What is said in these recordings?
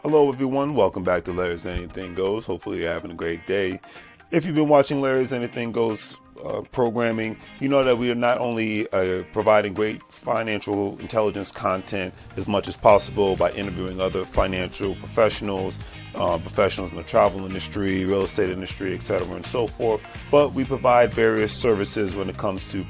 Hello everyone, welcome back to Larry's Anything Goes. Hopefully you're having a great day. If you've been watching Larry's Anything Goes programming, you know that we are not only providing great financial intelligence content as much as possible by interviewing other financial professionals, professionals in the travel industry, real estate industry, etc. and so forth, but we provide various services when it comes to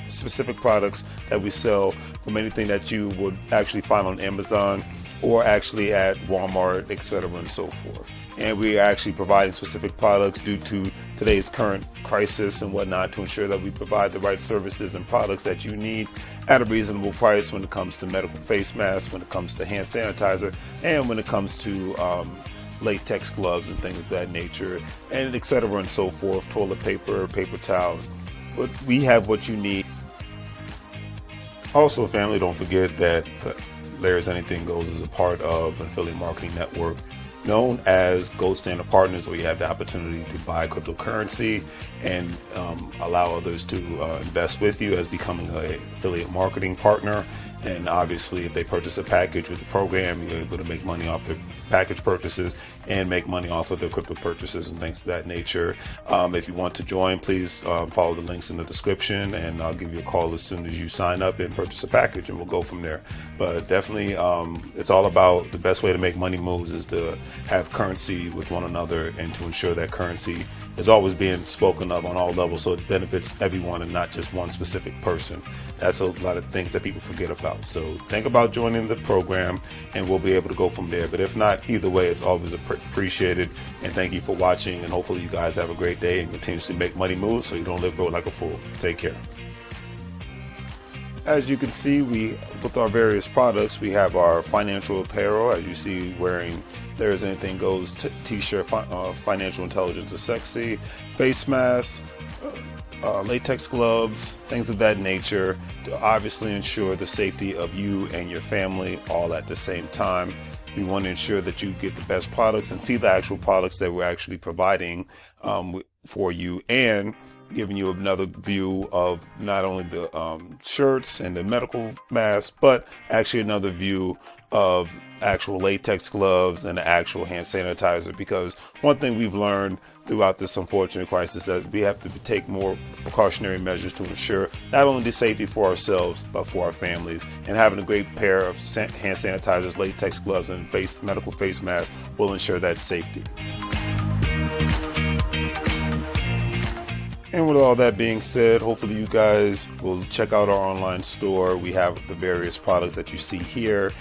specific products that we sell, from anything that you would actually find on Amazon or actually at Walmart, etc. and so forth. And we are actually providing specific products due to today's current crisis and whatnot to ensure that we provide the right services and products that you need at a reasonable price when it comes to medical face masks, when it comes to hand sanitizer, and when it comes to latex gloves and things of that nature, and etc. and so forth, toilet paper, paper towels. But we have what you need. Also, family, don't forget that Larry's Anything Goes is a part of an affiliate marketing network known as Gold Standard Partners, where you have the opportunity to buy cryptocurrency and allow others to invest with you as becoming an affiliate marketing partner. And obviously, if they purchase a package with the program, you're able to make money off their package purchases and make money off of their crypto purchases and things of that nature. If you want to join, please follow the links in the description, and I'll give you a call as soon as you sign up and purchase a package, and we'll go from there. But definitely, it's all about the best way to make money moves is to have currency with one another and to ensure that currency is always being spoken of on all levels, so it benefits everyone and not just one specific person. That's a lot of things that people forget about. So think about joining the program and we'll be able to go from there. But if not, either way, it's always appreciated. And thank you for watching. And hopefully you guys have a great day and continuously make money moves so you don't live broke like a fool. Take care. As you can see, with our various products, we have our financial apparel. As you see, wearing There's Anything Goes t-shirt, financial intelligence is sexy, face masks, latex gloves, things of that nature, to obviously ensure the safety of you and your family all at the same time. We want to ensure that you get the best products and see the actual products that we're actually providing for you, and giving you another view of not only the shirts and the medical masks, but actually another view of actual latex gloves and the actual hand sanitizer. Because one thing we've learned throughout this unfortunate crisis is that we have to take more precautionary measures to ensure not only the safety for ourselves, but for our families. And having a great pair of hand sanitizers, latex gloves, and medical face masks will ensure that safety. And with all that being said, hopefully you guys will check out our online store. We have the various products that you see here.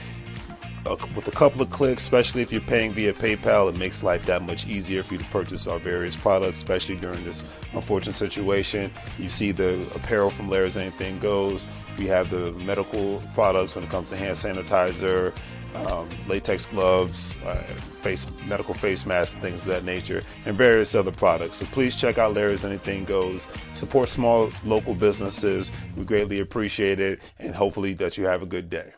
With a couple of clicks, especially if you're paying via PayPal, it makes life that much easier for you to purchase our various products, especially during this unfortunate situation. You see the apparel from Larry's Anything Goes. We have the medical products when it comes to hand sanitizer, latex gloves, medical face masks, and things of that nature, and various other products. So please check out Larry's Anything Goes. Support small local businesses. We greatly appreciate it, and hopefully that you have a good day.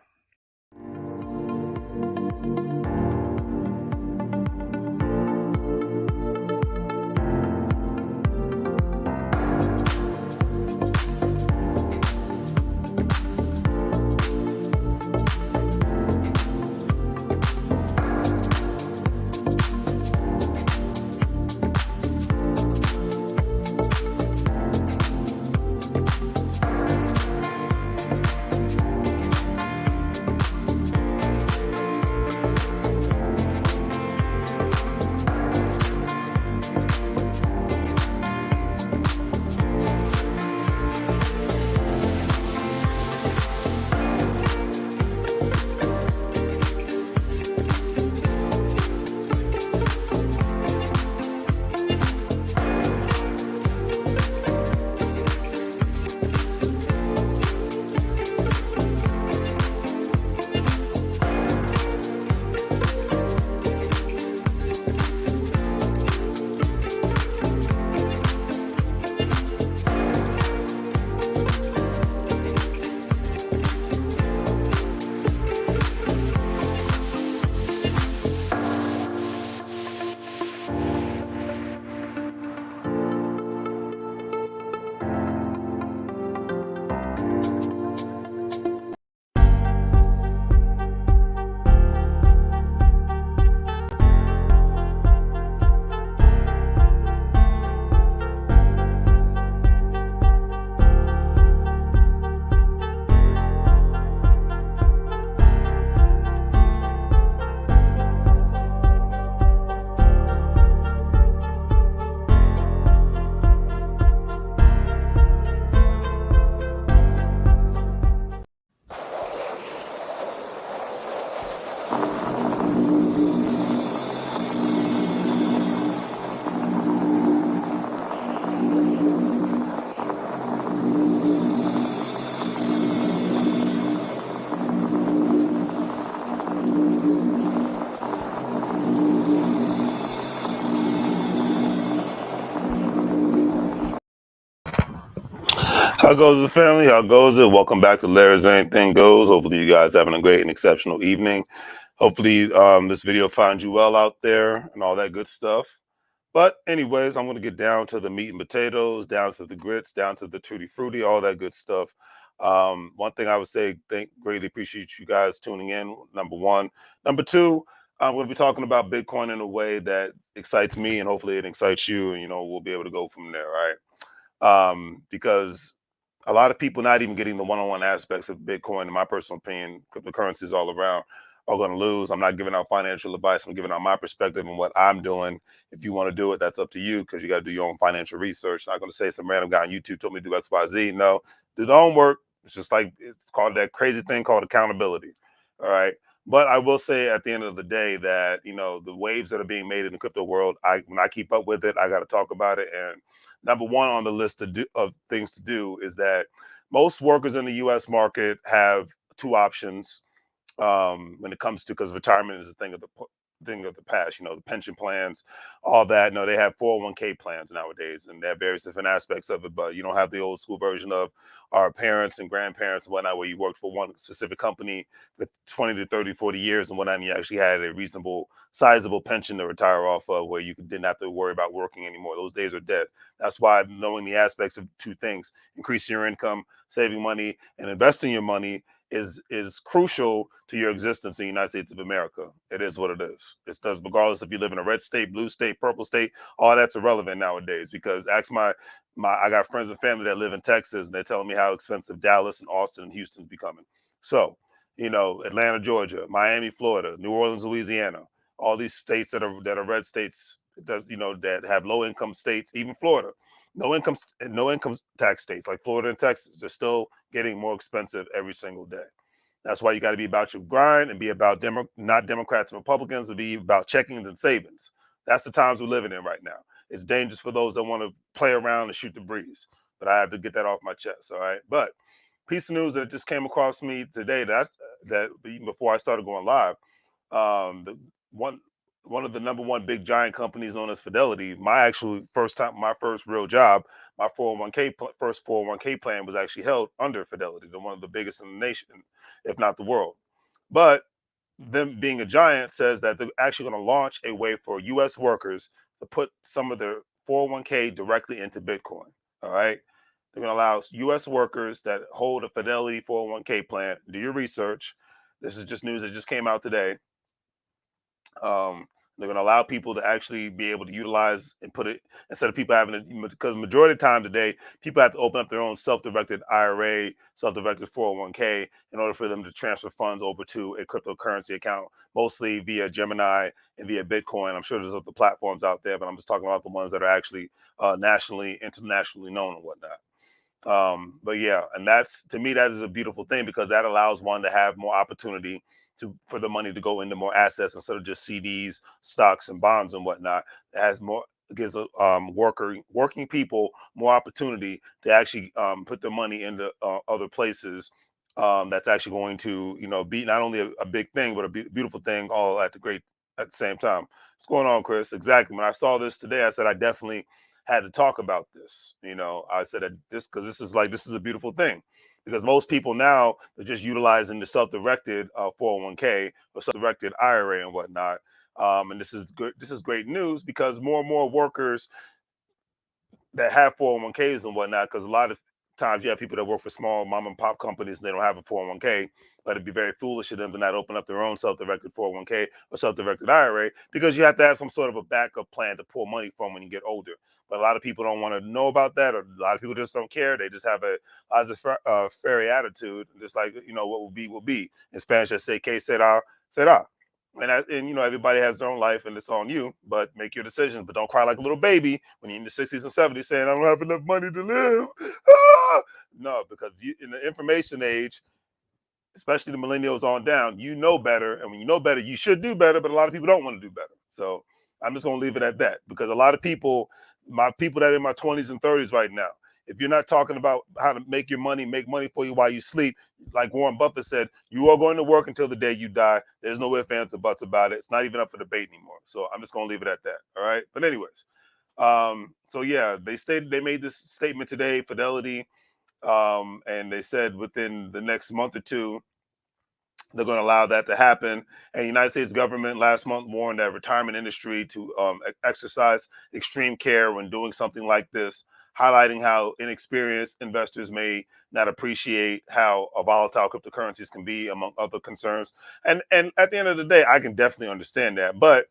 How goes the family? How goes it? Welcome back to Larry's Anything Goes. Hopefully you guys having a great and exceptional evening. Hopefully this video finds you well out there and all that good stuff. But anyways, I'm going to get down to the meat and potatoes, down to the grits, down to the tutti frutti, all that good stuff. One thing I would say, greatly appreciate you guys tuning in, number one. Number two, I'm going to be talking about Bitcoin in a way that excites me and hopefully it excites you. And, we'll be able to go from there, right? Because a lot of people not even getting the one-on-one aspects of Bitcoin, in my personal opinion, cryptocurrencies all around, are going to lose. I'm not giving out financial advice. I'm giving out my perspective and what I'm doing. If you want to do it, that's up to you because you got to do your own financial research. I'm not going to say some random guy on YouTube told me to do X, Y, Z. No, do the homework. It's just like it's called that crazy thing called accountability. All right. But I will say at the end of the day that, the waves that are being made in the crypto world, when I keep up with it, I got to talk about it. And number one on the list of things to do is that most workers in the U.S. market have two options when it comes to, because retirement is a thing of the past. The pension plans, all that. No, they have 401k plans nowadays, and they have various different aspects of it. But you don't have the old school version of our parents and grandparents and whatnot, where you worked for one specific company for 20 to 30, 40 years and whatnot, and you actually had a reasonable, sizable pension to retire off of, where you didn't have to worry about working anymore. Those days are dead. That's why knowing the aspects of two things, increasing your income, saving money, and investing your money is crucial to your existence in the United States of America. It is what it is. It does, regardless if you live in a red state, blue state, purple state. All that's irrelevant nowadays because ask my I got friends and family that live in Texas, and they're telling me how expensive Dallas and Austin and Houston's becoming. So, Atlanta, Georgia, Miami, Florida, New Orleans, Louisiana, all these states that are red states that have low income states, even Florida, no income tax states like Florida and Texas, they're still getting more expensive every single day. That's why you got to be about your grind and be about not Democrats and Republicans, but be about checkings and savings. That's the times we're living in right now. It's dangerous for those that want to play around and shoot the breeze. But I have to get that off my chest. All right. But piece of news that just came across me today that even before I started going live, the one of the number one big giant companies known as Fidelity, my first real job, my 401k first 401k plan was actually held under Fidelity, the one of the biggest in the nation, if not the world. But them being a giant says that they're actually going to launch a way for U.S. workers to put some of their 401k directly into Bitcoin. All right. They're going to allow U.S. workers that hold a Fidelity 401k plan, do your research. This is just news that just came out today. They're going to allow people to actually be able to utilize and put it instead of people having to, because majority of the time today, people have to open up their own self-directed IRA, self-directed 401k in order for them to transfer funds over to a cryptocurrency account, mostly via Gemini and via Bitcoin. I'm sure there's other platforms out there, but I'm just talking about the ones that are actually nationally, internationally known and whatnot. But yeah, and that's, to me, that is a beautiful thing because that allows one to have more opportunity for the money to go into more assets instead of just CDs, stocks, and bonds and whatnot. It has more, gives working people more opportunity to actually put their money into other places. That's actually going to be not only a big thing but a beautiful thing all at the same time. What's going on, Chris? Exactly. When I saw this today, I said I definitely had to talk about this. I said that because this is a beautiful thing because most people now they're just utilizing the self-directed 401k or self-directed IRA and whatnot. And this is good. This is great news because more and more workers that have 401ks and whatnot, because a lot of times you have people that work for small mom and pop companies and they don't have a 401k, but it'd be very foolish of them to not open up their own self-directed 401k or self-directed IRA because you have to have some sort of a backup plan to pull money from when you get older. But a lot of people don't want to know about that, or a lot of people just don't care. They just have a fairy attitude, just like what will be. In Spanish, they say "que será, será." And everybody has their own life and it's on you, but make your decisions. But don't cry like a little baby when you're in the 60s and 70s saying I don't have enough money to live. No, because in the information age, especially the millennials on down, you know better. And when you know better, you should do better, but a lot of people don't want to do better. So I'm just going to leave it at that, because a lot of people, my people that are in my 20s and 30s right now, if you're not talking about how to make your money, make money for you while you sleep, like Warren Buffett said, you are going to work until the day you die. There's no ifs, ands, or buts about it. It's not even up for debate anymore. So I'm just going to leave it at that. All right. But anyways, so yeah, they made this statement today, Fidelity, and they said within the next month or two, they're going to allow that to happen. And the United States government last month warned that retirement industry to exercise extreme care when doing something like this, highlighting how inexperienced investors may not appreciate how volatile cryptocurrencies can be, among other concerns. And at the end of the day, I can definitely understand that, but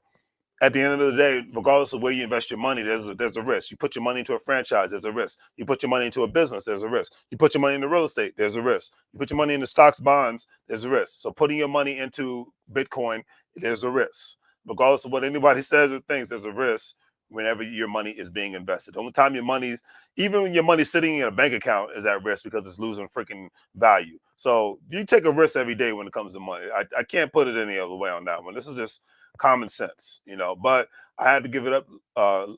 at the end of the day, regardless of where you invest your money, there's a risk. You put your money into a franchise, there's a risk. You put your money into a business, there's a risk. You put your money into real estate, there's a risk. You put your money into stocks, bonds, there's a risk. So putting your money into Bitcoin, there's a risk. Regardless of what anybody says or thinks, there's a risk whenever your money is being invested. The only time your money's, even when your money's sitting in a bank account, is at risk because it's losing freaking value. So you take a risk every day when it comes to money. I can't put it any other way on that one. This is just common sense, but I had to give it up,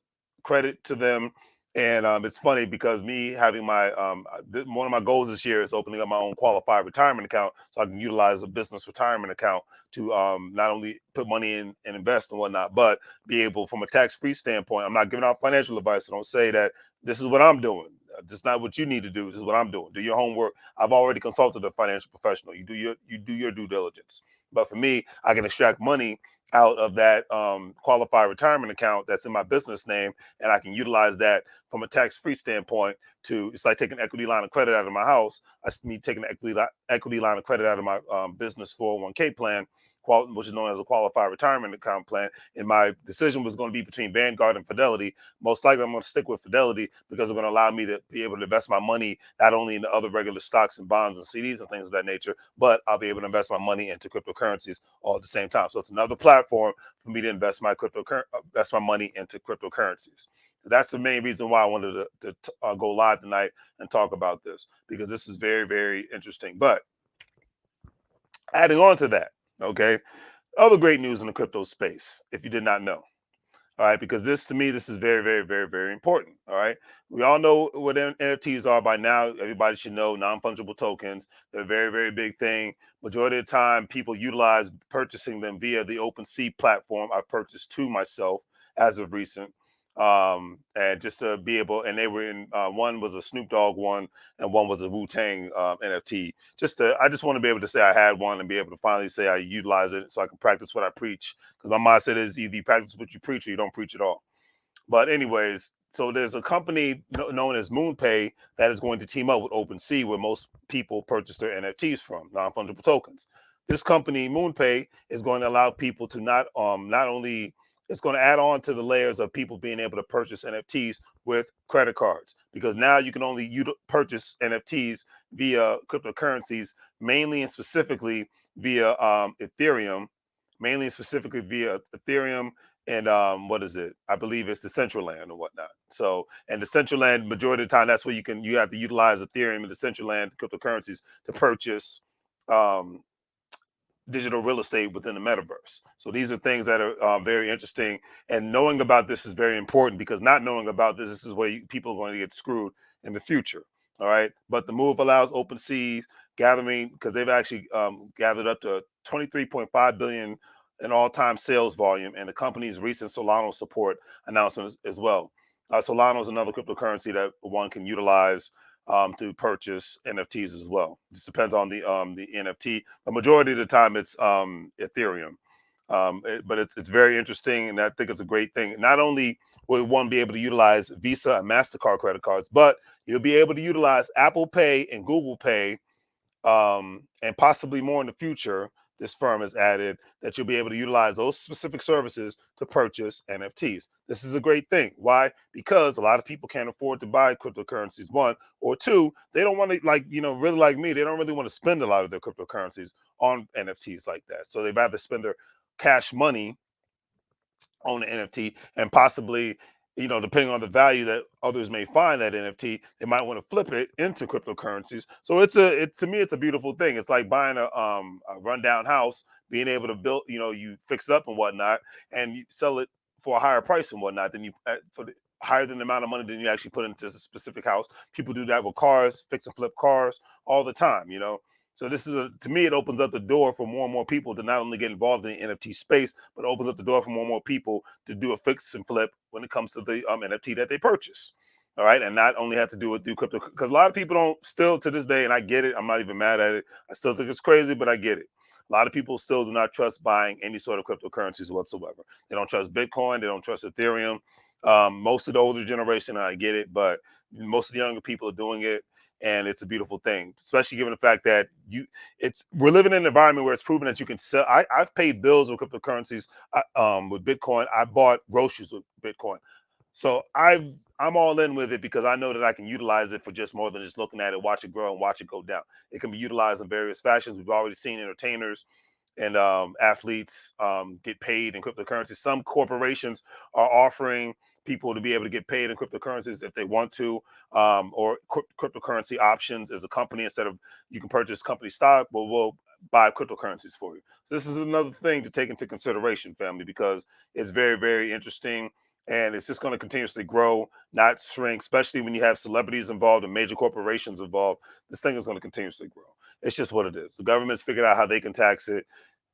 credit to them. And it's funny because me having one of my goals this year is opening up my own qualified retirement account so I can utilize a business retirement account to not only put money in and invest and whatnot, but be able, from a tax-free standpoint. I'm not giving out financial advice. So don't say that this is what I'm doing. This is not what you need to do. This is what I'm doing. Do your homework. I've already consulted a financial professional. You do your due diligence. But for me, I can extract money out of that qualified retirement account that's in my business name, and I can utilize that from a tax-free standpoint. It's like taking equity line of credit out of my house. Me taking an equity line of credit out of my business 401k plan, which is known as a qualified retirement account plan. And my decision was going to be between Vanguard and Fidelity. Most likely, I'm going to stick with Fidelity because it's going to allow me to be able to invest my money not only in the other regular stocks and bonds and CDs and things of that nature, but I'll be able to invest my money into cryptocurrencies all at the same time. So it's another platform for me to invest my money into cryptocurrencies. That's the main reason why I wanted to go live tonight and talk about this, because this is very, very interesting. But adding on to that, okay, other great news in the crypto space, if you did not know. All right, because this, to me, this is very, very, very, very important. All right, we all know what NFTs are by now. Everybody should know non-fungible tokens. They're a very, very big thing. Majority of the time, people utilize purchasing them via the OpenSea platform. I've purchased two myself as of recent, and just to be able. And they were in, one was a Snoop Dogg one, and one was a Wu-Tang NFT. I just want to be able to say I had one and be able to finally say I utilize it, so I can practice what I preach. Because my mindset is either you practice what you preach or you don't preach at all. But anyways, so there's a company known as MoonPay that is going to team up with OpenSea, where most people purchase their NFTs from, non-fungible tokens. This company, MoonPay, is going to allow people to not only, it's going to add on to the layers of people being able to purchase NFTs with credit cards, because now you can only purchase NFTs via cryptocurrencies, mainly and specifically via Ethereum, mainly and specifically via Ethereum, and what is it? I believe it's the Central Land or whatnot. So, and the Central Land, majority of the time, that's where you have to utilize Ethereum and the Central Land cryptocurrencies to purchase um, digital real estate within the metaverse. So these are things that are very interesting, and knowing about this is very important, because not knowing about this is where people are going to get screwed in the future. All right, but the move allows OpenSea gathering, because they've actually gathered up to 23.5 billion in all-time sales volume, and the company's recent Solana support announcement as well. Solana is another cryptocurrency that one can utilize to purchase NFTs as well. It just depends on the NFT. The majority of the time, it's Ethereum, but it's very interesting, and I think it's a great thing. Not only will one be able to utilize Visa and Mastercard credit cards, but you'll be able to utilize Apple Pay and Google Pay, and possibly more in the future. This firm has added that you'll be able to utilize those specific services to purchase NFTs. This is a great thing. Why? Because a lot of people can't afford to buy cryptocurrencies, one, or two, they don't want to, really like me, they don't really want to spend a lot of their cryptocurrencies on NFTs like that. So they'd rather spend their cash money on the NFT, and possibly, depending on the value that others may find that NFT, they might want to flip it into cryptocurrencies. So to me, it's a beautiful thing. It's like buying a rundown house, being able to build, you fix it up and whatnot, and you sell it for a higher price and whatnot than you for the higher than the amount of money than you actually put into a specific house. People do that with cars, fix and flip cars all the time. So to me, it opens up the door for more and more people to not only get involved in the NFT space, but opens up the door for more and more people to do a fix and flip when it comes to the NFT that they purchase. All right, and not only have to do it through crypto, because a lot of people don't still to this day, and I get it. I'm not even mad at it. I still think it's crazy, but I get it. A lot of people still do not trust buying any sort of cryptocurrencies whatsoever. They don't trust Bitcoin. They don't trust Ethereum. Most of the older generation, and I get it, but most of the younger people are doing it, and it's a beautiful thing, especially given the fact that we're living in an environment where it's proven that you can sell. I've paid bills with cryptocurrencies, with Bitcoin. I bought groceries with Bitcoin, so I'm all in with it because I know that I can utilize it for just more than just looking at it, watch it grow, and watch it go down. It can be utilized in various fashions. We've already seen entertainers and athletes get paid in cryptocurrency. Some corporations are offering people to be able to get paid in cryptocurrencies if they want to, or cryptocurrency options as a company. Instead of you can purchase company stock, but we'll buy cryptocurrencies for you. So this is another thing to take into consideration, family, because it's very, very interesting. And it's just going to continuously grow, not shrink, especially when you have celebrities involved and major corporations involved. This thing is going to continuously grow. It's just what it is. The government's figured out how they can tax it.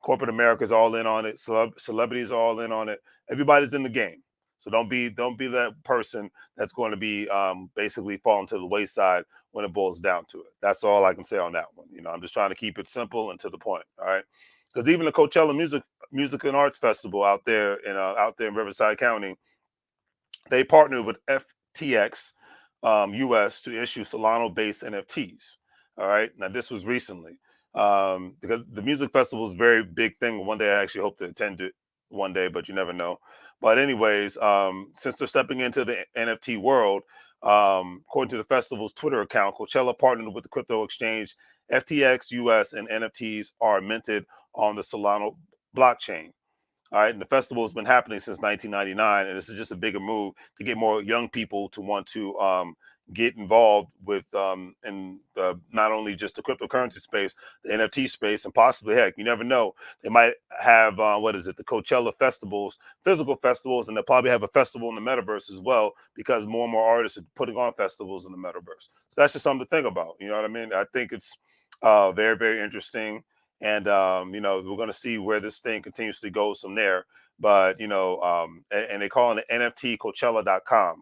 Corporate America's all in on it. Celebrities are all in on it. Everybody's in the game. So don't be that person that's going to be basically falling to the wayside when it boils down to it. That's all I can say on that one. I'm just trying to keep it simple and to the point. All right, because even the Coachella Music and Arts Festival out there in Riverside County, they partnered with FTX US to issue Solana-based NFTs. All right, now this was recently, because the music festival is a very big thing. One day I actually hope to attend it one day, but you never know. But anyways, since they're stepping into the NFT world, according to the festival's Twitter account, Coachella partnered with the crypto exchange FTX US, and NFTs are minted on the Solana blockchain. All right, and the festival has been happening since 1999, and this is just a bigger move to get more young people to want to get involved with in not only just the cryptocurrency space, the NFT space, and possibly, heck, you never know, they might have the Coachella festivals, physical festivals, and they'll probably have a festival in the metaverse as well, because more and more artists are putting on festivals in the metaverse. So that's just something to think about. You know what I mean? I think it's very, very interesting. And we're going to see where this thing continuously goes from there. But and they call it NFT Coachella.com.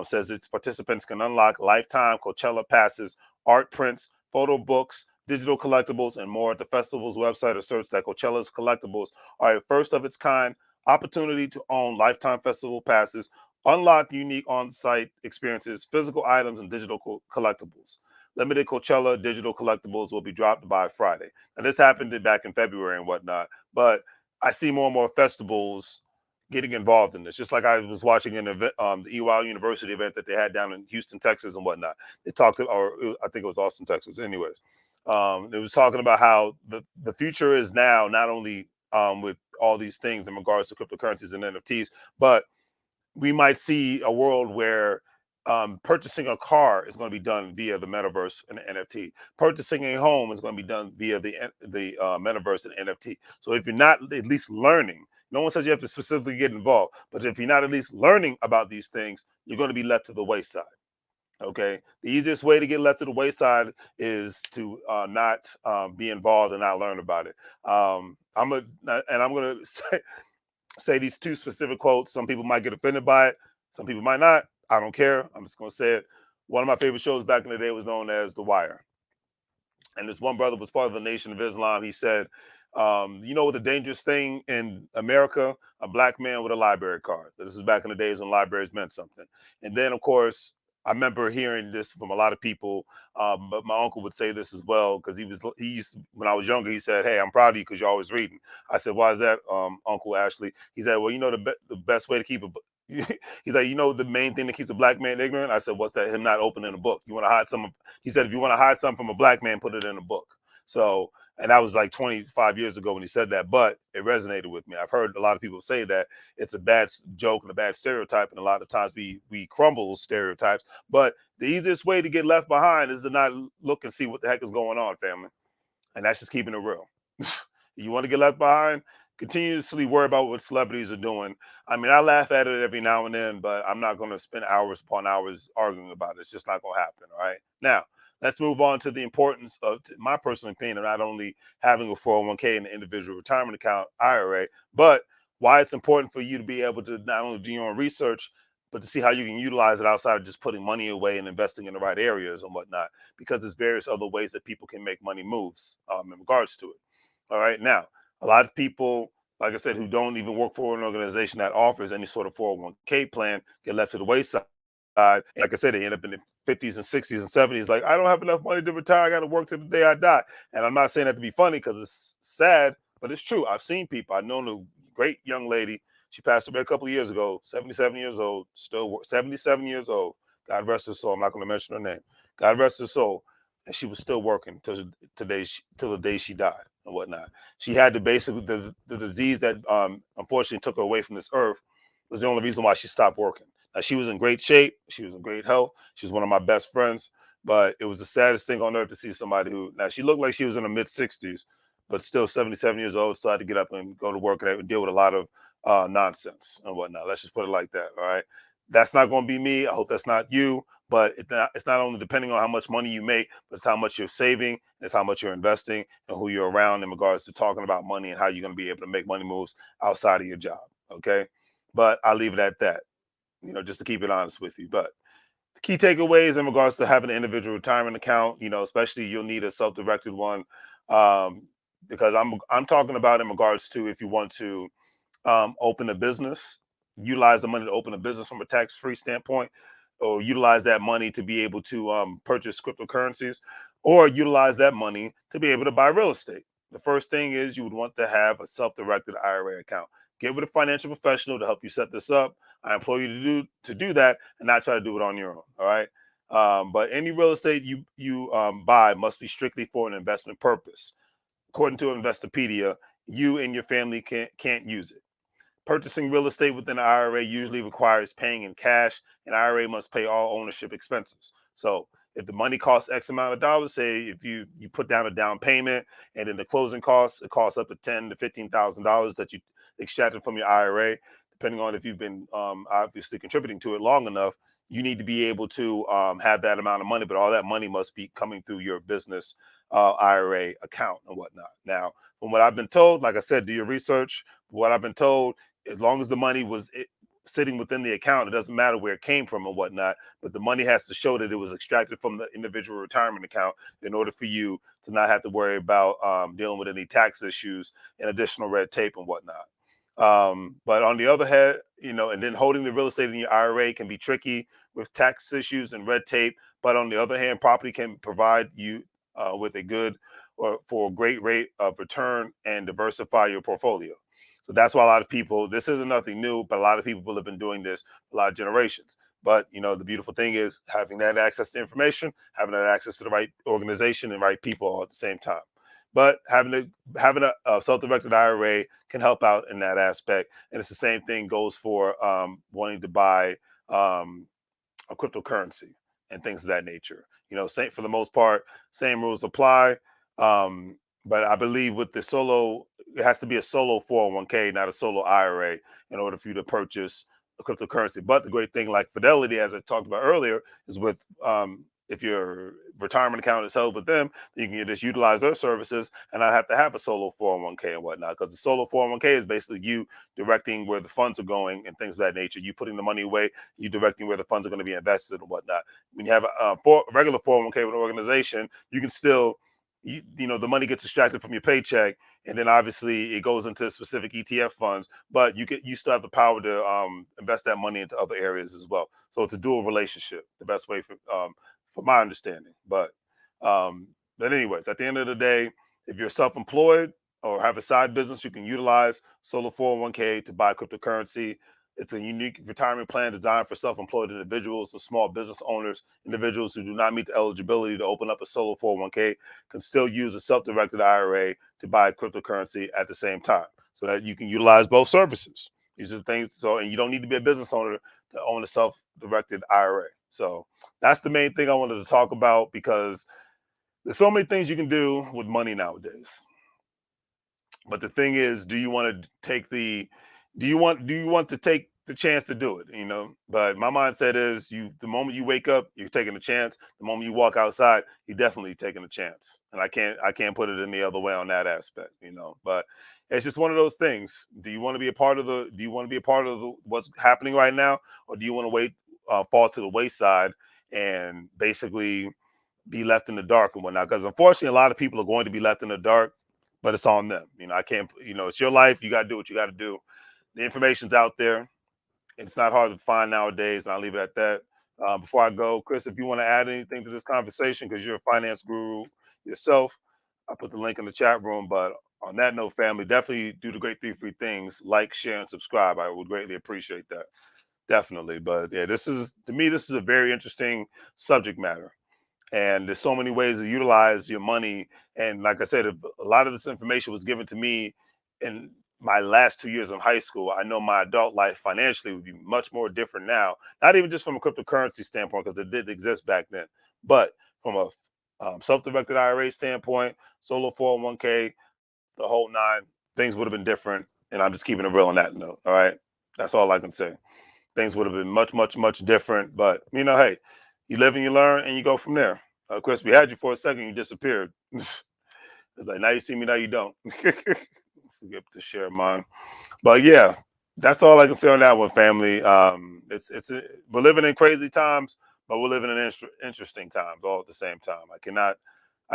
Says its participants can unlock lifetime Coachella passes, art prints, photo books, digital collectibles, and more. At the festival's website asserts that Coachella's collectibles are a first of its kind opportunity to own lifetime festival passes, unlock unique on-site experiences, physical items, and digital collectibles. Limited Coachella digital collectibles will be dropped by Friday. And this happened back in February and whatnot. But I see more and more festivals getting involved in this. Just like I was watching an event, the EYL University event that they had down in Houston, Texas, and whatnot. They talked, I think it was Austin, Texas. Anyways, it was talking about how the future is now not only with all these things in regards to cryptocurrencies and NFTs, but we might see a world where purchasing a car is going to be done via the metaverse and the NFT. Purchasing a home is going to be done via the metaverse and NFT. So if you're not at least learning, no one says you have to specifically get involved, but if you're not at least learning about these things, you're going to be left to the wayside. Okay, the easiest way to get left to the wayside is to not be involved and not learn about it. I'm gonna say these two specific quotes. Some people might get offended by it. Some people might not. I don't care. I'm just going to say it. One of my favorite shows back in the day was known as The Wire. And this one brother was part of the Nation of Islam. He said, you know what the dangerous thing in America? A black man with a library card. This is back in the days when libraries meant something. And then, of course, I remember hearing this from a lot of people, but my uncle would say this as well, because he used to, when I was younger, he said, "Hey, I'm proud of you because you're always reading." I said, "Why is that, Uncle Ashley?" He said, "Well, the best way to keep a he's like, the main thing that keeps a black man ignorant." I said, "What's that? Him not opening a book. You want to hide some?" He said, "If you want to hide something from a black man, put it in a book." So And that was like 25 years ago when he said that, but it resonated with me. I've heard a lot of people say that it's a bad joke and a bad stereotype, and a lot of times we crumble stereotypes. But the easiest way to get left behind is to not look and see what the heck is going on, family. And that's just keeping it real. You want to get left behind? Continuously worry about what celebrities are doing. I mean, I laugh at it every now and then, but I'm not going to spend hours upon hours arguing about it. It's just not going to happen. All right. Now, let's move on to the importance of, my personal opinion, of not only having a 401k and an individual retirement account, IRA, but why it's important for you to be able to not only do your own research, but to see how you can utilize it outside of just putting money away and investing in the right areas and whatnot, because there's various other ways that people can make money moves in regards to it. All right. Now, a lot of people, like I said, who don't even work for an organization that offers any sort of 401k plan get left to the wayside. And like I said, they end up in the 50s and 60s and 70s. Like, I don't have enough money to retire. I got to work to the day I die. And I'm not saying that to be funny because it's sad, but it's true. I've seen people. I've known a great young lady. She passed away a couple of years ago, 77 years old, still 77 years old. God rest her soul. I'm not going to mention her name. God rest her soul. And she was still working till the day she died and whatnot. She had to basically the disease that unfortunately took her away from this earth was the only reason why she stopped working. Now, she was in great shape. She was in great health. She was one of my best friends. But it was the saddest thing on earth to see somebody who, now she looked like she was in her mid 60s, but still 77 years old, still had to get up and go to work and deal with a lot of nonsense and whatnot. Let's just put it like that. All right. That's not going to be me. I hope that's not you. But it's not only depending on how much money you make, but it's how much you're saving, it's how much you're investing, and who you're around in regards to talking about money and how you're going to be able to make money moves outside of your job. Okay. But I'll leave it at that, just to keep it honest with you. But the key takeaways in regards to having an individual retirement account, especially you'll need a self-directed one, um, because I'm talking about in regards to if you want to open a business, utilize the money to open a business from a tax-free standpoint, or utilize that money to be able to purchase cryptocurrencies, or utilize that money to be able to buy real estate. The first thing is you would want to have a self-directed IRA account. Get with a financial professional to help you set this up. I implore you to do that and not try to do it on your own. All right. But any real estate you buy must be strictly for an investment purpose. According to Investopedia, you and your family can't use it. Purchasing real estate within an IRA usually requires paying in cash, and IRA must pay all ownership expenses. So if the money costs X amount of dollars, say if you put down a down payment and then the closing costs, it costs up to $10,000 to $15,000 that you extracted from your IRA, depending on if you've been obviously contributing to it long enough, you need to be able to have that amount of money, but all that money must be coming through your business IRA account and whatnot. Now, from what I've been told, like I said, do your research. What I've been told, as long as the money was sitting within the account, it doesn't matter where it came from and whatnot, but the money has to show that it was extracted from the individual retirement account in order for you to not have to worry about dealing with any tax issues and additional red tape and whatnot. But on the other hand, and then holding the real estate in your IRA can be tricky with tax issues and red tape. But on the other hand, property can provide you with a good or for a great rate of return and diversify your portfolio. So that's why a lot of people, this isn't nothing new, but a lot of people have been doing this for a lot of generations. But the beautiful thing is having that access to information, having that access to the right organization and right people all at the same time. But having a self-directed IRA can help out in that aspect, and it's the same thing goes for wanting to buy a cryptocurrency and things of that nature. Same for the most part, same rules apply. But I believe with the solo, it has to be a solo 401k, not a solo IRA, in order for you to purchase a cryptocurrency. But the great thing, like Fidelity, as I talked about earlier, is with if your retirement account is held with them, you can just utilize their services and not have to have a solo 401k and whatnot. Because the solo 401k is basically you directing where the funds are going and things of that nature. You putting the money away, you directing where the funds are going to be invested and whatnot. When you have a regular 401k with an organization, you can still, the money gets extracted from your paycheck, and then obviously it goes into specific ETF funds. But you still have the power to invest that money into other areas as well. So it's a dual relationship. The best way for my understanding. Um, but anyways, at the end of the day, if you're self-employed or have a side business, you can utilize Solo 401k to buy cryptocurrency. It's a unique retirement plan designed for self-employed individuals and small business owners. Individuals who do not meet the eligibility to open up a solo 401k can still use a self-directed IRA to buy cryptocurrency at the same time, so that you can utilize both services. These are things. So, and you don't need to be a business owner to own a self-directed IRA. So that's the main thing I wanted to talk about, because there's so many things you can do with money nowadays. But the thing is, do you want to take the do you want to take the chance to do it? But my mindset is, the moment you wake up, you're taking a chance. The moment you walk outside, you're definitely taking a chance. And I can't put it any other way on that aspect. But it's just one of those things. Do you want to be a part of what's happening right now, or do you want to fall to the wayside and basically be left in the dark and whatnot? Because unfortunately, a lot of people are going to be left in the dark, but it's on them. I can't, it's your life. You got to do what you got to do. The information's out there. It's not hard to find nowadays, and I'll leave it at that. Before I go, Chris, if you want to add anything to this conversation, because you're a finance guru yourself, I'll put the link in the chat room. But on that note, family, definitely do the great 3 free things: like, share, and subscribe. I would greatly appreciate that. Definitely. But yeah, to me, this is a very interesting subject matter. And there's so many ways to utilize your money. And like I said, if a lot of this information was given to me in my last 2 years of high school, I know my adult life financially would be much more different now. Not even just from a cryptocurrency standpoint, because it did exist back then, but from a self-directed IRA standpoint, solo 401k, the whole nine, things would have been different. And I'm just keeping it real on that note. All right. That's all I can say. Things would have been much, much, much different. But, hey, you live and you learn, and you go from there. Of course, we had you for a second, you disappeared. It's like, now you see me, now you don't. Forget to share mine. But yeah, that's all I can say on that one, family. We're living in crazy times, but we're living in interesting times all at the same time. I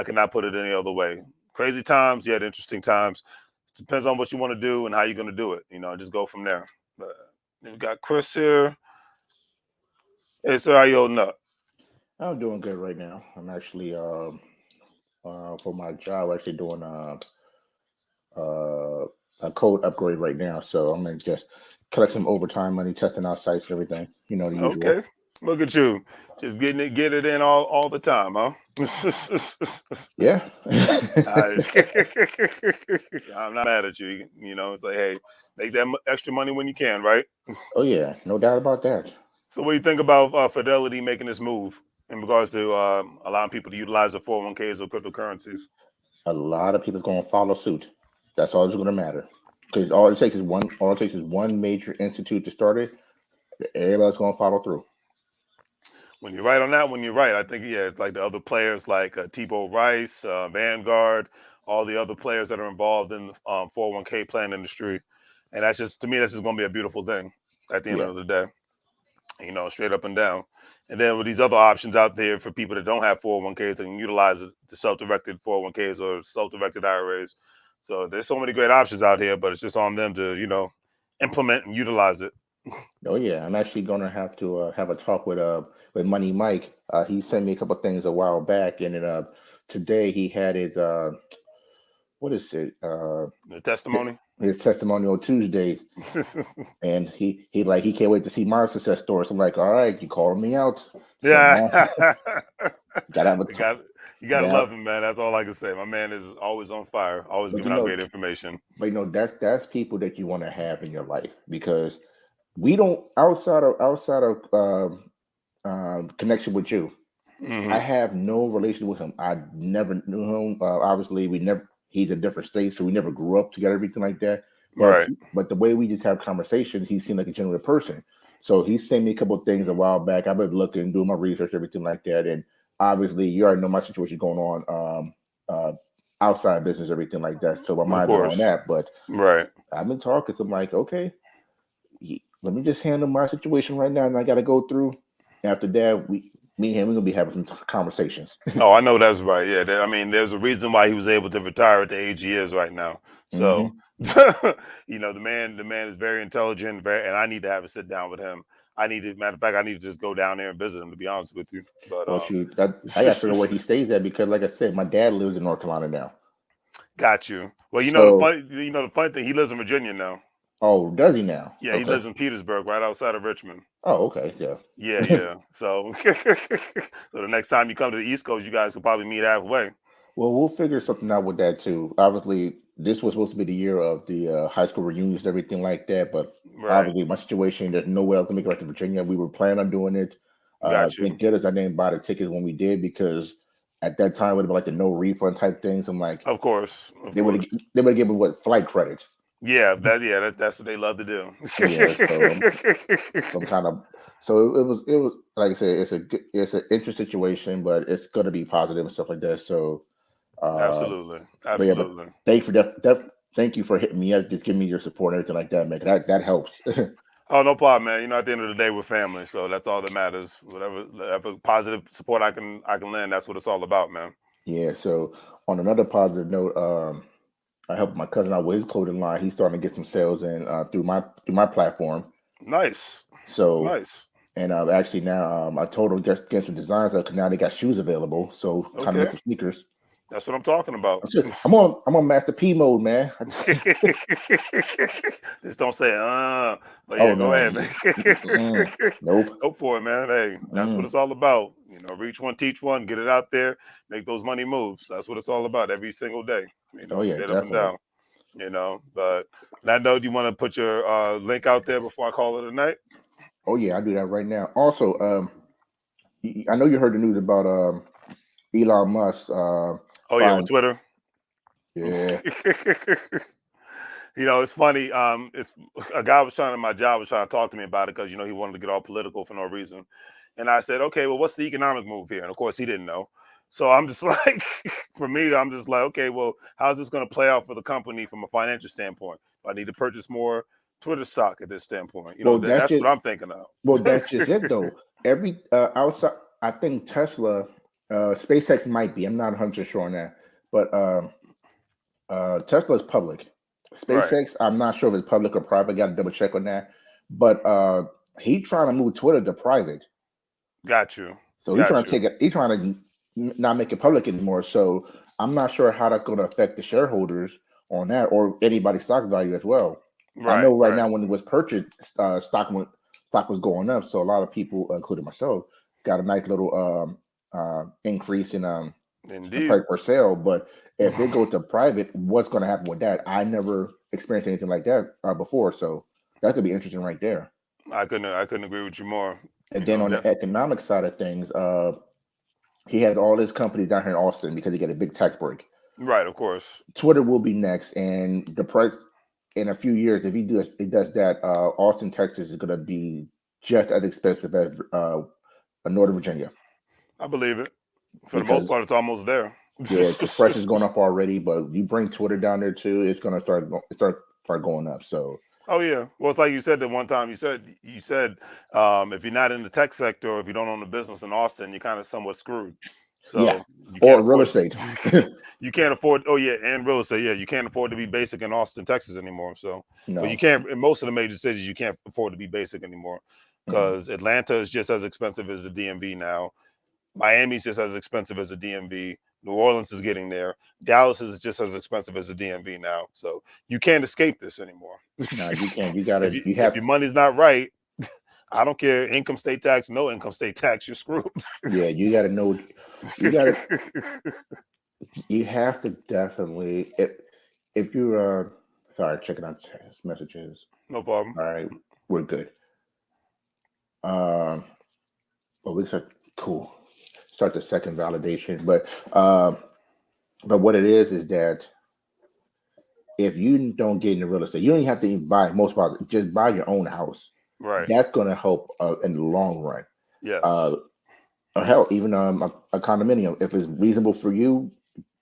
cannot put it any other way. Crazy times, yet interesting times. It depends on what you want to do and how you're going to do it. Just go from there. But we've got Chris here. Hey, sir, how you holding up? I'm doing good right now. I'm actually for my job actually doing a code upgrade right now. So I'm gonna just collect some overtime money, testing out sites and everything. The usual. Okay. Look at you. Just get it in all the time, huh? Yeah. Nice. I'm not mad at you. It's like, hey, make that extra money when you can, right? Oh yeah, no doubt about that. So what do you think about Fidelity making this move in regards to allowing people to utilize the 401ks or cryptocurrencies? A lot of people's gonna follow suit. That's all that's gonna matter. Because all it takes is one. All it takes is one major institute to start it. Everybody's gonna follow through. When you're right on that one, you're right. I think, yeah, it's like the other players like Tebow Rice, Vanguard, all the other players that are involved in the 401k plan industry. And to me, that's just going to be a beautiful thing at the end Yeah. of the day, straight up and down. And then with these other options out there for people that don't have 401ks, they can utilize the self-directed 401ks or self-directed IRAs. So there's so many great options out here, but it's just on them to, implement and utilize it. Oh yeah, I'm actually gonna have to have a talk with Money Mike. He sent me a couple things a while back, and then today he had his what is it The testimony. his testimonial Tuesday, and he can't wait to see my success stories. I'm like, all right, you calling me out, so now Yeah. gotta have a You gotta gotta, love him, man. That's all I can say. My man is always on fire, always but giving out great information. that's people that you want to have in your life, because we don't outside of connection with you. I Hmm. have no relation with him. I never knew him. Obviously, we never. He's a different state, so we never grew up together, everything like that. But Right. but the way we just have conversations, he seemed like a genuine person. So he sent me a couple of things a while back. I've been looking, doing my research, everything like that. And obviously, you already know my situation going on outside business, everything like that. So my Of mind's been on course. that. But Right. I've been talking. So I'm like, okay, let me just handle my situation right now, and I got to go through. After that, me and him, we're gonna be having some conversations. Oh, I know that's right. Yeah. I mean, there's a reason why he was able to retire at the age he is right now. So, Hmm. the man is very intelligent, and I need to have a sit down with him. Matter of fact, I need to just go down there and visit him, to be honest with you. But Well, shoot, I got to figure out where he stays at, because, like I said, my dad lives in North Carolina now. got you. Well, So the funny thing, he lives in Virginia now. Oh, does he now? Yeah, he Okay. lives in Petersburg, right outside of Richmond. Oh, okay. Yeah. Yeah, yeah. So, so the next time you come to the East Coast, you guys could probably meet halfway. Well, we'll figure something out with that too. Obviously, this was supposed to be the year of the high school reunions and everything like that, but Right. obviously, my situation, there's no way else to make it back to Virginia. We were planning on doing it. Got Thank you. goodness I didn't buy the tickets when we did because at that time it would have been like the no refund type things. I'm like, Of course, of they would course. have they would have given what flight credits. That's what they love to do. Yeah, so I'm kind of so it was like I said, it's an interesting situation, but it's gonna be positive and stuff like that. So uh Absolutely, but absolutely. thanks for thank you for hitting me up, just giving me your support and everything like that, man. That helps. Oh, no problem, man. You know, at the end of the day, we're family, so that's all that matters. Whatever positive support I can lend, that's what it's all about, man. Yeah. So on another positive note, I helped my cousin out with his clothing line. He's starting to get some sales in through my platform. Nice, So nice. and actually now I told him just get some designs out because now they got shoes available. So kind of make Okay, some sneakers. that's what I'm talking about. I'm on Master P mode, man. Just don't say but Oh yeah, go no, ahead, man. nope. Go for it, man. Hey, that's what Mm. it's all about. You know, reach one, teach one, get it out there, make those money moves. That's what it's all about every single day. You Oh know, yeah, straight up and definitely. down. But on that note, do you want to put your link out there before I call it a night? Oh yeah, I do that right now. Also, I know you heard the news about Elon Musk Oh yeah, with buying. Twitter. Yeah. It's funny. It's a guy was trying to my job was trying to talk to me about it because he wanted to get all political for no reason, and I said, okay, well, what's the economic move here? And of course, he didn't know. So I'm just like, for me, I'm just like, okay, well, how's this going to play out for the company from a financial standpoint? I need to purchase more Twitter stock at this standpoint. Well, That's what I'm thinking of. that's just it though. Every outside, I think Tesla, SpaceX might be. I'm not 100 sure on that, but Tesla is public. Right. SpaceX, I'm not sure if it's public or private. Got to double check on that. But he trying to move Twitter to private. Got you. So he's trying Got to you. take it. He's trying to not make it public anymore. So I'm not sure how that's going to affect the shareholders on that or anybody's stock value as well. I Right. know right Right. now when it was purchased, stock was going up. So a lot of people, including myself, got a nice little increase in Indeed. price per sale. But if they go to private, what's going to happen with that? I never experienced anything like that before. So that could be interesting right there. I couldn't agree with you more. And then on the Definitely. economic side of things, he has all his companies down here in Austin because he get a big tax break. Right. Of course. Twitter will be next, and the price in a few years, if he does that, Austin, Texas is going to be just as expensive as Northern Virginia I believe it. For the most because part, it's almost there. yeah, because price is going up already. But you bring Twitter down there too, it's going to start going up. So Oh yeah. Well, it's like you said that one time. You said if you're not in the tech sector or if you don't own a business in Austin, you're kind of somewhat screwed. yeah, So you can't or real afford. estate. You can't afford. Oh yeah, and real estate. Yeah, you can't afford to be basic in Austin, Texas anymore. So, well, you No. can't in most of the major cities. You can't afford to be basic anymore Mm-mm. because Atlanta is just as expensive as the DMV now. Miami's just as expensive as the DMV. New Orleans is getting there. Dallas is just as expensive as the DMV now. So you can't escape this anymore. No, you can't. You if gotta. you You if have. your money's not right, I don't care income state tax, no income state tax, you're screwed. Yeah, you gotta know. You gotta. You have to definitely. If you're sorry, checking out text messages. No problem. All right, we're good. Um, well, we start cool. Start the second validation, but what it is that if you don't get into real estate, you don't even have to even buy most parts. Just buy your own house. Right. That's going to help in the long run. Yes. Uh, or hell, even a condominium, if it's reasonable for you,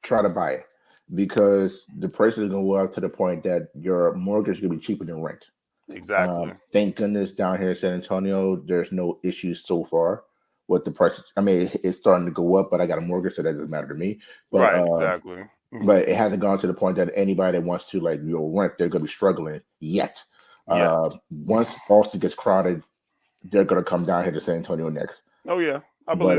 try to buy it because the prices are going to go up to the point that your mortgage is going to be cheaper than rent. Exactly. Thank goodness down here in San Antonio, there's no issues so far with the prices. I mean, it's starting to go up, but I got a mortgage, so that doesn't matter to me. But Right. Exactly. but it hasn't gone to the point that anybody that wants to rent, they're going to be struggling yet. Yes. Once Austin gets crowded, they're going to come down here to San Antonio next. Oh yeah, I But believe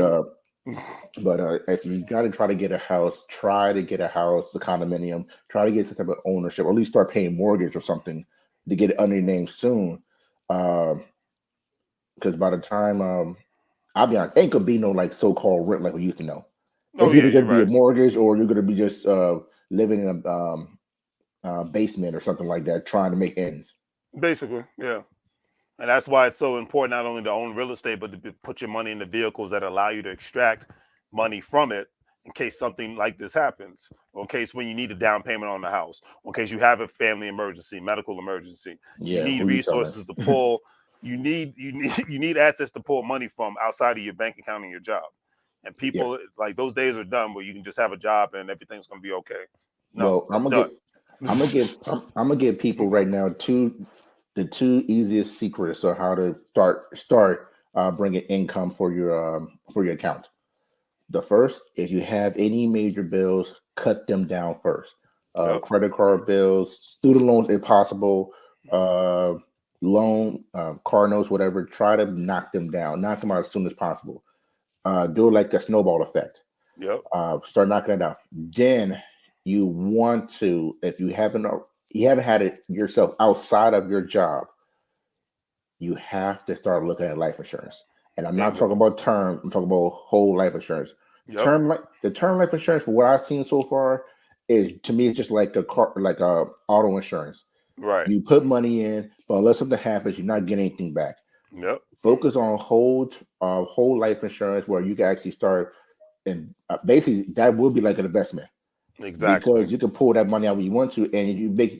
it. if you got to try to get a house, try to get a house, the condominium, try to get some type of ownership, or at least start paying mortgage or something to get it under your name soon. Because by the time I'll be honest, ain't gonna be no like so-called rent like we used to know. Oh It's yeah, either you're gonna be a right. mortgage or you're gonna be just living in a basement or something like that, trying to make ends. Basically, yeah. And that's why it's so important not only to own real estate, but to put your money in the vehicles that allow you to extract money from it in case something like this happens, or in case when you need a down payment on the house, or in case you have a family emergency, medical emergency. You Yeah, need who you telling? resources to pull. You need assets to pull money from outside of your bank account and your job. And Yeah. people like those days are done where you can just have a job and everything's going to be okay. No, Well, it's done. I'm gonna give people right now the two easiest secrets of how to start bringing income for your account. The first, if you have any major bills, cut them down first. Yep. Credit card bills, student loans, if possible, uh, car notes, whatever. Try to knock them down, knock them out as soon as possible. Do it like a snowball effect. Yep. Start knocking it out. Then you want to, if you haven't had it yourself outside of your job, you have to start looking at life insurance. And I'm not Bingo. talking about term. I'm talking about whole life insurance. Yep. The term life insurance, for what I've seen so far, is to me it's just like a car, like a auto insurance. Right. You put money in, but unless something happens, you're not getting anything back. Yep. Focus on whole life insurance where you can actually start, and basically that would be like an investment Exactly. because you can pull that money out when you want to, and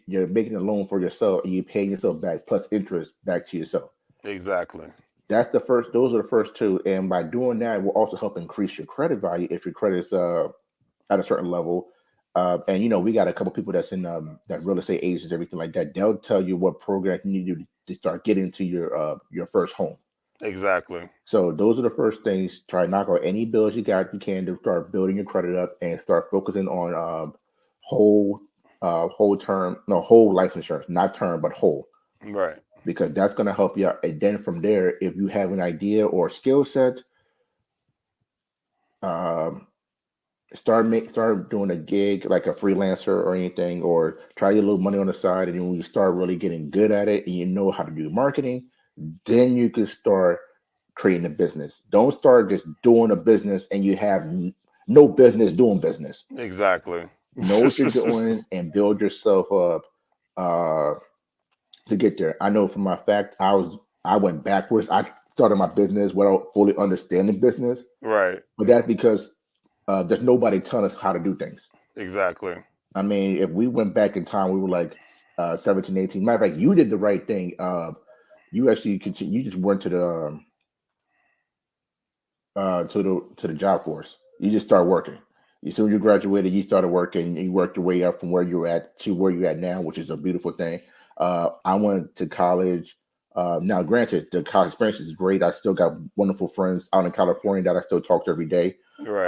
you're making a loan for yourself, and you're paying yourself back plus interest back to yourself. Exactly. That's the first. Those are the first two, and by doing that, it will also help increase your credit value if your credit's at a certain level. And we got a couple people that's in that real estate agents, everything like that. They'll tell you what program you need to do to start getting to your first home. Exactly. So those are the first things. Try to knock out any bills you can to start building your credit up and start focusing on whole whole term, no, whole life insurance, not term but whole, Right. because that's going to help you out. And then from there, if you have an idea or skill set, um, start doing a gig like a freelancer or anything, or try your little money on the side. And then when you start really getting good at it and you know how to do marketing, then you can start creating a business. Don't start just doing a business and you have no business doing business. Exactly. Know what you're doing and build yourself up uh, to get there. I know for my fact, I went backwards. I started my business without fully understanding business, Right. but that's because there's nobody telling us how to do things. Exactly. I mean, if we went back in time, we were like 17, 18. Matter of fact, you did the right thing. You actually continue. You just went to the job force. You just start working. As soon as you graduated, you started working. And you worked your way up from where you're at to where you're at now, which is a beautiful thing. I went to college. Now, granted, the college experience is great. I still got wonderful friends out in California that I still talk to every day. Right.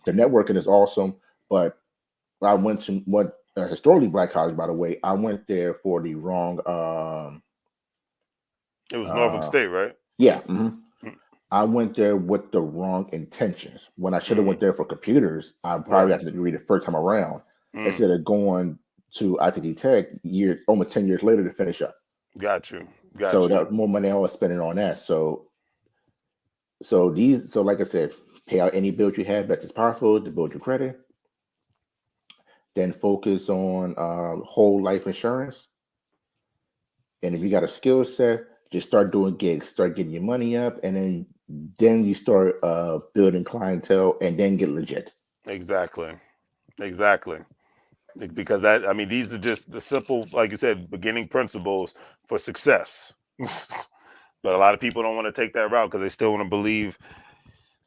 The networking is awesome, but I went to what historically black college, by the way. I went there for the wrong. It was Norfolk Uh, State, right? yeah, I went there with the wrong intentions. When I should have Mm-hmm. went there for computers, I probably Right. got the degree the first time around Mm. instead of going to ITT Tech almost 10 years later to finish up. Got you. So Got that you. was more money I was spending on that. So like I said, pay out any bills you have best as possible to build your credit. Then focus on whole life insurance. And if you got a skill set, just start doing gigs, start getting your money up, and then you start building clientele, and then get legit. Exactly. Exactly. Because that, I mean, these are just the simple, like you said, beginning principles for success. But a lot of people don't want to take that route because they still want to believe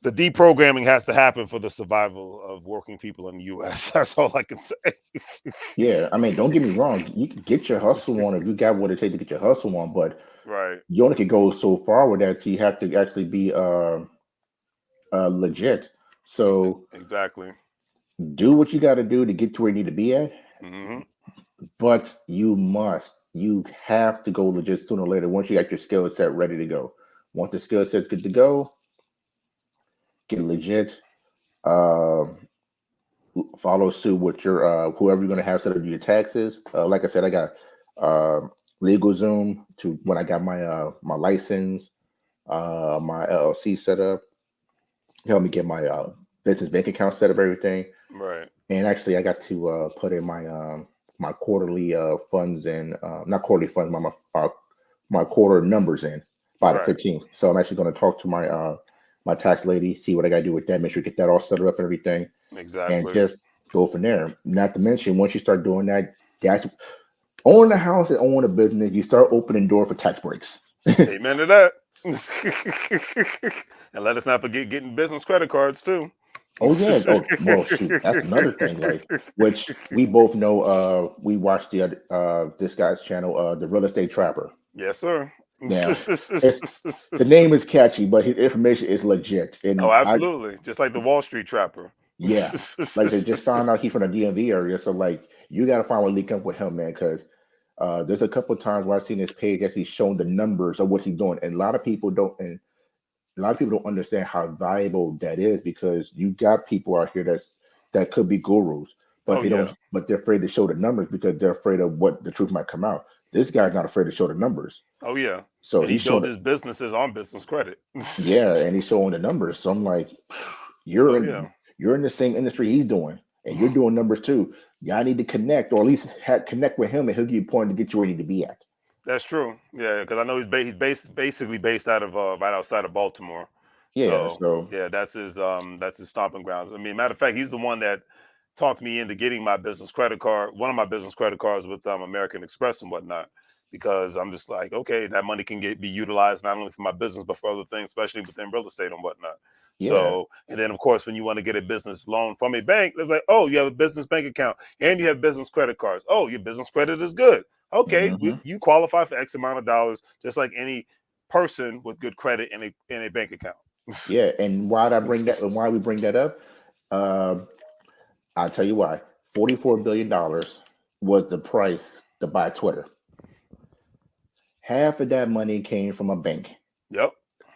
the deprogramming has to happen for the survival of working people in the U.S. That's all I can say. Yeah, I mean, don't get me wrong. You can get your hustle on if you got what it takes to get your hustle on, but Right. you only can go so far with that. So you have to actually be legit. So Exactly. do what you got to do to get to where you need to be at, Hmm. but you have to go legit sooner or later once you got your skill set ready to go. Once the skill set's good to go, get legit. Um, Follow suit with your whoever you're going to have set up your taxes. Like I said, I got LegalZoom to when I got my license, my LLC set up, helped me get my business bank account set up, everything. Right. And actually, I got to put in my quarterly funds in, not quarterly funds, my quarter numbers in by the Right. 15th. So I'm actually going to talk to my tax lady, see what I got to do with that, make sure get that all set up and everything, and Exactly. just go from there. Not to mention, once you start doing that, that's owning a house and owning a business, you start opening door for tax breaks. Amen to that. And let us not forget getting business credit cards too. Oh yeah. Oh well, shoot. That's another thing. Like, which we both know. We watched the other, this guy's channel, the Real Estate Trapper. Yes, sir. Now, it's the name is catchy, but his information is legit. Oh, And I, absolutely. Just like the Wall Street Trapper. yeah, like they just found out he's from the DMV area, so like you got to find what link up with him, man, because there's a couple of times where I've seen his page actually showing the numbers of what he's doing, and a lot of people don't. And a lot of people don't understand how valuable that is because you got people out here that could be gurus, but Oh, they don't. yeah. But they're afraid to show the numbers because they're afraid of what the truth might come out. This guy's not afraid to show the numbers, Oh, yeah. so And he he's showing built it. his businesses on business credit. Yeah, and he's showing the numbers. So I'm like, you're Oh, in yeah. you're in the same industry he's doing, and you're doing numbers too. Y'all need to connect, or at least connect with him, and he'll give you a point to get you where you need to be at. That's true. Yeah, because I know basically based out of right outside of Baltimore. Yeah. So So yeah, that's his stomping grounds. I mean, matter of fact, he's the one that talked me into getting my business credit card, one of my business credit cards with American Express and whatnot. Because I'm just like, okay, that money can be utilized not only for my business but for other things, especially within real estate and whatnot. yeah. So, and then of course, when you want to get a business loan from a bank, it's like, oh, you have a business bank account and you have business credit cards. Oh, your business credit is good. Okay, Hmm. you qualify for X amount of dollars, just like any person with good credit in a bank account. Yeah. And why we bring that up? Um, I'll tell you why. $44 billion was the price to buy Twitter. Half of that money came from a bank. Yep.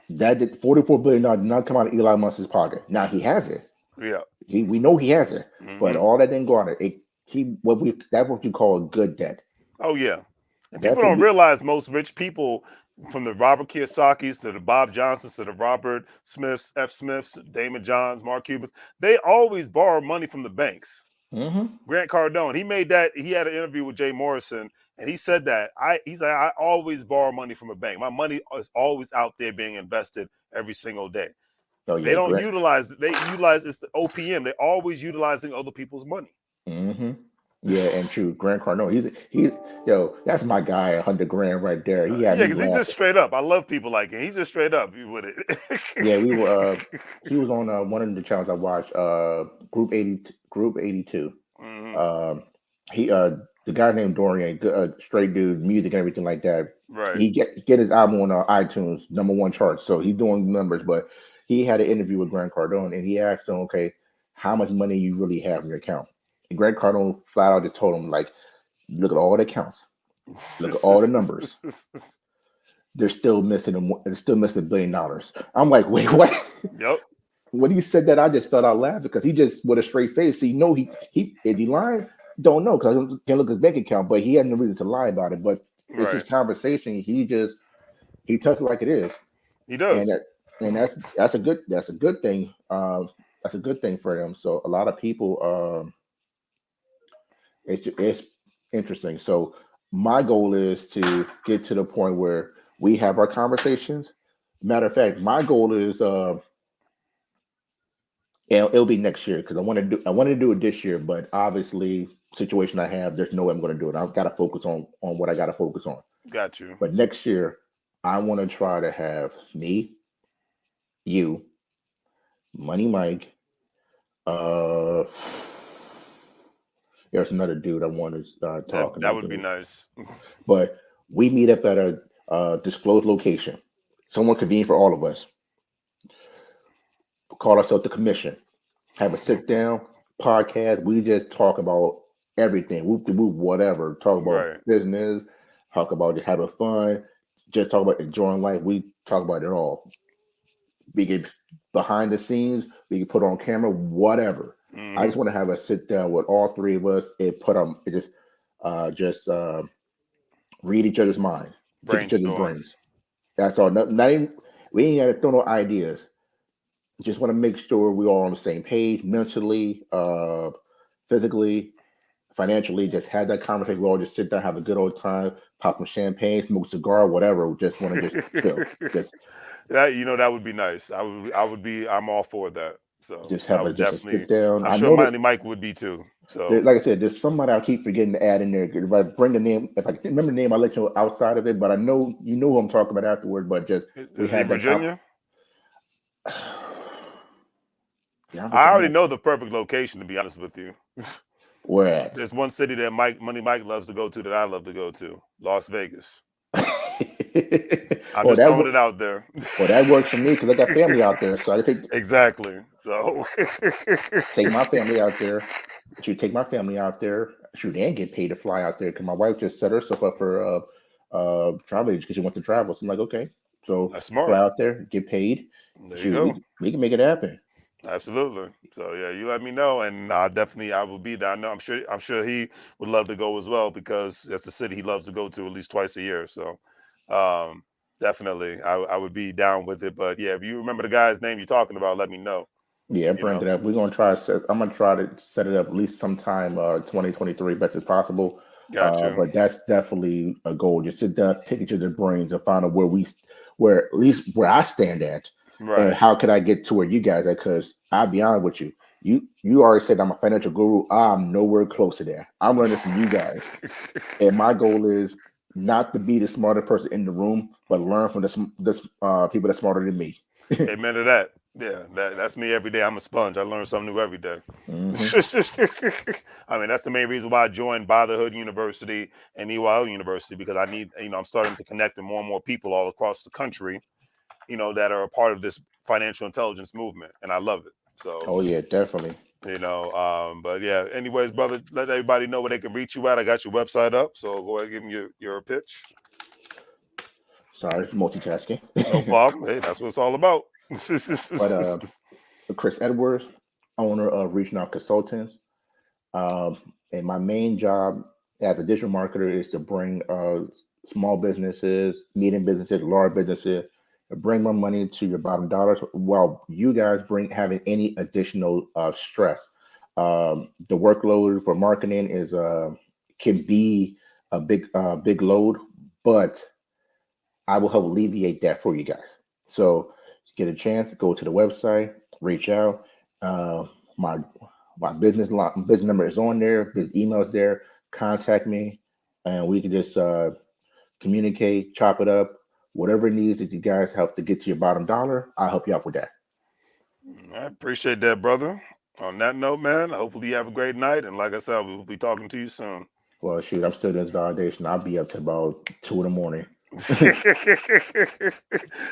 That did $44 billion did not come out of Elon Musk's pocket. Now he has it. Yeah. We know he has it, but Hmm. all that didn't go out of it. He that's what you call a good debt. Oh yeah. And people That's what don't we. realize most rich people, from the Robert Kiyosaki's to the Bob Johnsons to the Robert Smiths, F. Smiths, Damon Johns, Mark Cubans, they always borrow money from the banks. Hmm. Grant Cardone, he made that. He had an interview with Jay Morrison, and he said that he's like, I always borrow money from a bank. My money is always out there being invested every single day. Oh They yeah, don't Grant. utilize. They utilize it's the OPM. They're always utilizing other people's money. Hmm. Yeah, and true. Grant Cardone. He's yo. That's my guy. 100 grand right there. He had Yeah, me because he's just laughing. straight up. I love people like him. He's just straight up with Yeah, we were. it. He was on one of the channels I watched. Group 82. Hmm. Um, he the guy named Dorian, straight dude, music and everything like that. Right. He get his album on iTunes #1 chart, so he's doing numbers. But he had an interview with Grant Cardone, and he asked him, "Okay, how much money you really have in your account?" And Grant Cardone flat out just told him, like, "Look at all the accounts, look at all the numbers. They're still missing them. They're still missing $1 billion." I'm like, "Wait, what?" Yep. When he said that, I just felt out laughing because he just with a straight face. So he is he lying? Don't know because I can't look at his bank account, but he had no reason to lie about it. But it's Right. just conversation. He tells it like it is, He and does. that's a good thing. That's a good thing for him. So a lot of people, it's interesting. So my goal is to get to the point where we have our conversations. Matter of fact, my goal is it'll be next year because I wanted to do it this year, but obviously situation I have, there's no way I'm going to do it. I've got to focus on what I got to focus on. Got you. But next year, I want to try to have me, you, Money Mike. Uh, there's another dude I want to start talking That would be to, nice. but we meet up at a disclosed location, somewhere convenient for all of us. Call ourselves the Commission. Have a sit down podcast. We just talk about everything, whoop de whoop, whatever. Talk about Right. business, talk about just having fun, just talk about enjoying life. We talk about it all. We get behind the scenes, we can put on camera, whatever. I Hmm. just want to have a sit down with all three of us and put them just read each other's minds, pick each other's Brainstorm. brains. That's all. Not even, we ain't got to throw no ideas. Just want to make sure we're all on the same page mentally, physically, financially. Just have that conversation. We all just sit down, have a good old time, pop some champagne, smoke a cigar, whatever. We just want to just chill. That that would be nice. I'm all for that. So Just I have a would just a sit definitely. down. I'm I sure know that Mike would be too. So like I said, there's somebody I keep forgetting to add in there. If I bring the name, if I can't remember the name, I'll let you know outside of it. But I know you know who I'm talking about afterward. But just we is he had that comp. Virginia? Yeah, I'm I thinking already that. know the perfect location, to be honest with you. Where at? There's one city that Mike loves to go to that I love to go to, Las Vegas. I'm Oh, just that throwing it out there. well, that works for me because I got family out there, so I can Exactly. So take my family out there. Should take my family out there. Shoot, and get paid to fly out there because my wife just set herself up for travel agent because she wants to travel. So I'm like, okay, so that's fly smart. out there, get paid. There you Shoot, go. we can make it happen. Absolutely. So yeah, you let me know, and I will be there. I know I'm sure he would love to go as well because that's the city he loves to go to at least twice a year. So um, definitely, I would be down with it. But yeah, if you remember the guy's name you're talking about, let me know. Yeah, You bring know, it up. We're gonna try. I'm gonna try to set it up at least sometime 2023, best as possible. got you. But that's definitely a goal. Just sit down, pick each other's brains, and find out where at least where I stand at, and Right. how can I get to where you guys are? Because I'll be honest with you, you already said I'm a financial guru. I'm nowhere close to that. I'm learning from you guys, and my goal is not to be the smarter person in the room, but learn from the people that's smarter than me. Amen to that. Yeah, that's me every day. I'm a sponge. I learn something new every day. Hmm. I mean, that's the main reason why I joined Brotherhood University and EYL University because I need, I'm starting to connect with more and more people all across the country, that are a part of this financial intelligence movement, and I love it. So, Oh yeah, definitely. but yeah. Anyways, brother, let everybody know where they can reach you at. I got your website up, so go ahead and give them your pitch. Sorry, multitasking. No problem. Hey, that's what it's all about. But Chris Edwards, owner of Reaching Out Consultants, and my main job as a digital marketer is to bring small businesses, medium businesses, large businesses, bring more money to your bottom dollars while you guys bring having any additional stress. The workload for marketing is can be a big load, but I will help alleviate that for you guys. So get a chance, go to the website, reach out. Uh, my my business number is on there. His email's there. Contact me, and we can just communicate, chop it up, whatever it needs that you guys help to get to your bottom dollar. I'll help you out with that. I appreciate that, brother. On that note, man, hopefully you have a great night. And like I said, we'll be talking to you soon. Well, shoot, I'm still doing this validation. I'll be up to about 2 in the morning.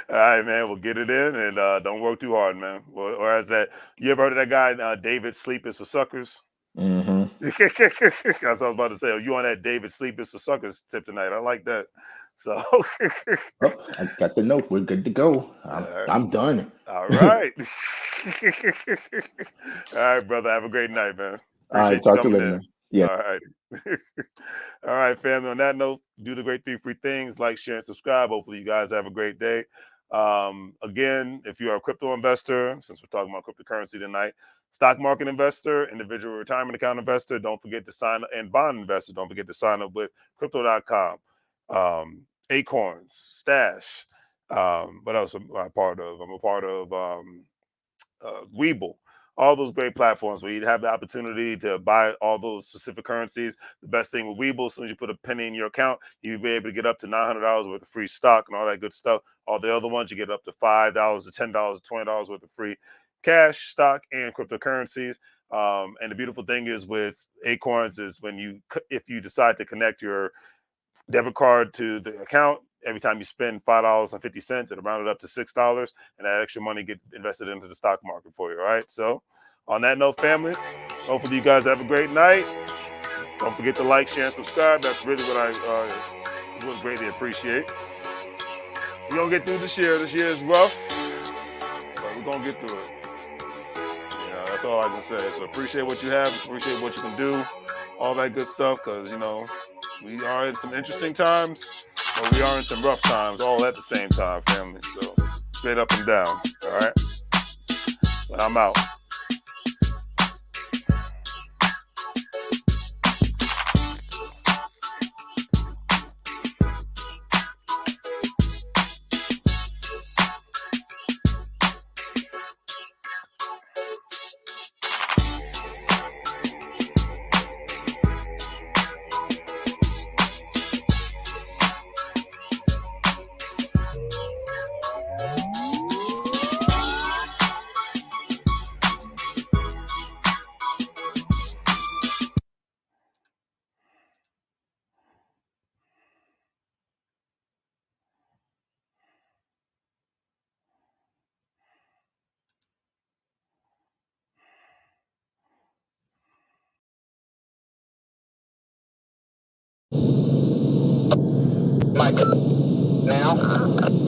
All right, man. We'll get it in and don't work too hard, man. Or as that, you ever heard of that guy, David Sleep is for Suckers? Hmm. That's what I was about to say. Oh, you on that David Sleep is for Suckers tip tonight? I like that. So, Oh, I got the note. We're good to go. all I'm done. all right. All right, brother. Have a great night, man. All right, Appreciate you talk to you coming later, in. man. Yeah. All right. All right, family. On that note, do the great three free things: like, share, and subscribe. Hopefully, you guys have a great day. Again, if you are a crypto investor, since we're talking about cryptocurrency tonight, stock market investor, individual retirement account investor, don't forget to sign up, and bond investor, don't forget to sign up with crypto.com, Acorns, Stash. What else am I part of? I'm a part of WEBULL, all those great platforms where you have the opportunity to buy all those specific currencies. The best thing with WEBULL, as soon as you put a penny in your account, you'll be able to get up to $900 worth of free stock and all that good stuff. All the other ones, you get up to $5 to $10 to $20 worth of free cash, stock, and cryptocurrencies. And the beautiful thing is with Acorns is if you decide to connect your debit card to the account. Every time you spend $5.50, it'll round it up to $6, and that extra money get invested into the stock market for you. All right. So, on that note, family, hopefully you guys have a great night. Don't forget to like, share, and subscribe. That's really what I would greatly appreciate. We're gonna get through this year. This year is rough, but we're gonna get through it. That's all I can say. So appreciate what you have, appreciate what you can do, all that good stuff, because We are in some interesting times, but we are in some rough times all at the same time, family. So straight up and down. All right. But I'm out. Like now.